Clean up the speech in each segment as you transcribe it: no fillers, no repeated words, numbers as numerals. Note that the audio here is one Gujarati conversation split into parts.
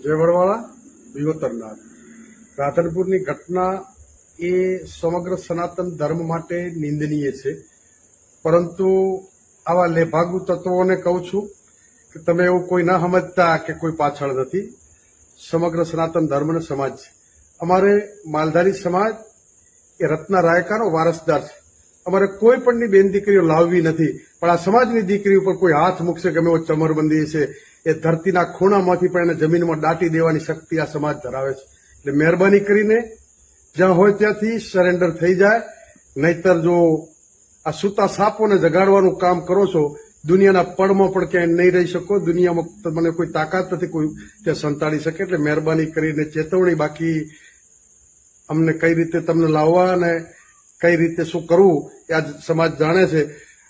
જય વડવાળા વિવતરનાથ રાધનપુરની ઘટના એ સમગ્ર સનાતન ધર્મ માટે નિંદનીય છે, પરંતુ આવા લેભાગુ તત્વોને કહું છું કે તમે એવું કોઈ ના સમજતા કે કોઈ પાછળ નથી. સમગ્ર સનાતન ધર્મ અને સમાજ છે. અમારે માલધારી સમાજ એ રત્ના રાયકાનો વારસદાર છે. અમારે કોઈ પણની બેન દીકરીઓ લાવવી નથી, પણ આ સમાજની દીકરી ઉપર કોઈ હાથ મૂકશે ગમે એવો ચમરબંધી છે એ ધરતીના ખૂણામાંથી પણ એને જમીનમાં દાટી દેવાની શક્તિ આ સમાજ ધરાવે છે. એટલે મહેરબાની કરીને જ્યાં હોય ત્યાંથી સરેન્ડર થઈ જાય, નહીતર જો આ સૂતા સાપોને જગાડવાનું કામ કરો છો, દુનિયાના પડમાં પણ ક્યાંય નહીં રહી શકો. દુનિયામાં તમને કોઈ તાકાત નથી કોઈ ત્યાં સંતાડી શકે. એટલે મહેરબાની કરીને ચેતવણી. બાકી અમને કઈ રીતે તમને લાવવા અને કઈ રીતે શું કરવું એ આજ સમાજ જાણે છે.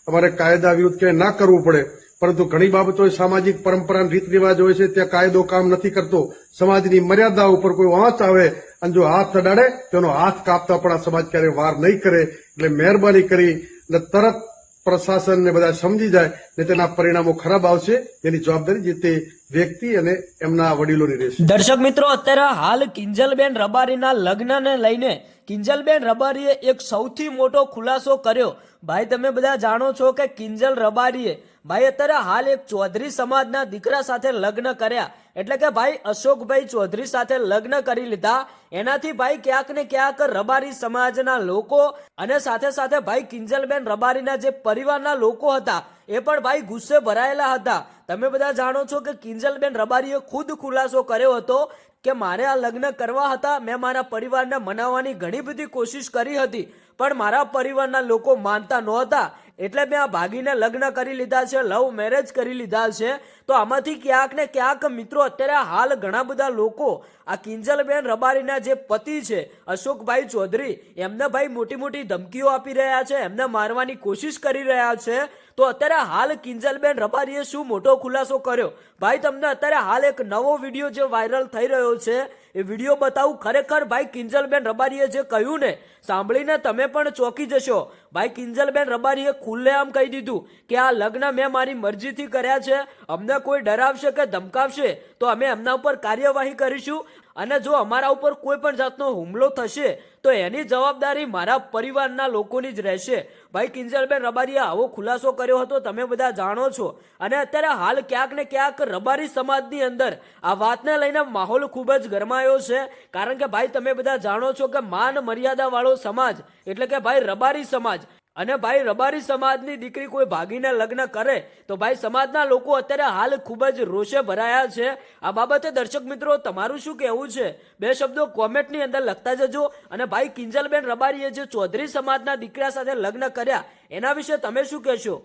અમારે કાયદા વિરુદ્ધ ક્યાંય ના કરવું પડે, પરંતુ ઘણી બાબતો સામાજિક પરંપરા રીત રિવાજ હોય છે, ત્યાં કાયદો કામ નથી કરતો. સમાજની મર્યાદા ઉપર કોઈ વાંચ આવે અને જો હાથ અડાડે તેનો હાથ કાપતા પણ આ સમાજ ક્યારેય વાર નહીં કરે. એટલે મહેરબાની કરી અને તરત પ્રશાસનને બધા સમજી જાય ને તેના પરિણામો ખરાબ આવશે. એની જવાબદારી જે તે વ્યક્તિ અને એમના વડીલોની રહેશે. દર્શક મિત્રો, અત્યારે હાલ કિંજલબેન રબારીના લગ્નને લઈને કિંજલબેન રબારીએ એક સૌથી મોટો ખુલાસો કર્યો. ભાઈ તમે બધા જાણો છો કે કિંજલ રબારીએ ભાઈ અત્યારે હાલ એક ચૌધરી સમાજના દીકરા સાથે લગ્ન કર્યા, એટલે કે ભાઈ અશોકભાઈ ચૌધરી સાથે લગ્ન કરી લીધા. એનાથી ભાઈ ક્યાંક ને ક્યાંક રબારી સમાજના લોકો અને સાથે સાથે ભાઈ કિંજલબેન રબારીના જે પરિવારના લોકો હતા એ પણ ભાઈ ગુસ્સે ભરાયેલા હતા. તમે બધા જાણો છો કે કિંજલબેન રબારીએ ખુદ ખુલાસો કર્યો હતો કે મારે આ લગ્ન કરવા હતા. મેં મારા પરિવારને મનાવવાની ઘણી બધી કોશિશ કરી હતી, પણ મારા પરિવારના લોકો માનતા નહોતા, એટલે મેં આ ભાગીને લગ્ન કરી લીધા છે, લવ મેરેજ કરી લીધા છે. તો આમાંથી ક્યાંક ને ક્યાંક મિત્રો અત્યારે હાલ ઘણા બધા લોકો આ કિંજલબેન રબારીના જે પતિ છે અશોકભાઈ ચૌધરી, એમને ભાઈ મોટી મોટી ધમકીઓ આપી રહ્યા છે, એમને મારવાની કોશિશ કરી રહ્યા છે. તો અત્યારે હાલ કિંજલબેન રબારીએ શું મોટો ખુલાસો કર્યો ભાઈ, તમને અત્યારે હાલ એક નવો વિડીયો જે વાયરલ થઈ રહ્યો છે એ વિડીયો બતાવું. ખરેખર ભાઈ કિંજલબેન રબારીએ જે કહ્યું ને, સાંભળીને તમે પણ ચોંકી જશો. ભાઈ કિંજલબેન રબારીએ ખુલ્લેઆમ કહી દીધું કે આ લગ્ન મેં મારી મરજીથી કર્યા છે. અમને કોઈ ડરાવશે કે ધમકાવશે તો અમે એમના ઉપર કાર્યવાહી કરીશું, અને જો અમારા ઉપર કોઈ પણ જાતનો હુમલો થશે તો એની જવાબદારી મારા પરિવારના લોકોની જ રહેશે. ભાઈ કિંજલબેન રબારીએ આવો ખુલાસો કર્યો હતો, તમે બધા જાણો છો. અને અત્યારે હાલ ક્યાંક ને ક્યાંક રબારી સમાજની અંદર આ વાતને લઈને માહોલ ખૂબ જ ગરમાયો છે, કારણ કે ભાઈ તમે બધા જાણો છો કે માન મર્યાદા વાળો સમાજ એટલે કે ભાઈ રબારી સમાજ. અને ભાઈ રબારી સમાજની દીકરી કોઈ ભાગીને લગ્ન કરે તો ભાઈ સમાજના લોકો અત્યારે હાલ ખૂબ જ રોષે ભરાયા છે. આ બાબતે દર્શક મિત્રો તમારું શું કહેવું છે? બે શબ્દો કોમેન્ટની અંદર લખતા જજો. અને ભાઈ કિંજલબેન રબારીએ જે ચૌધરી સમાજના દીકરા સાથે લગ્ન કર્યા એના વિશે તમે શું કહેશો?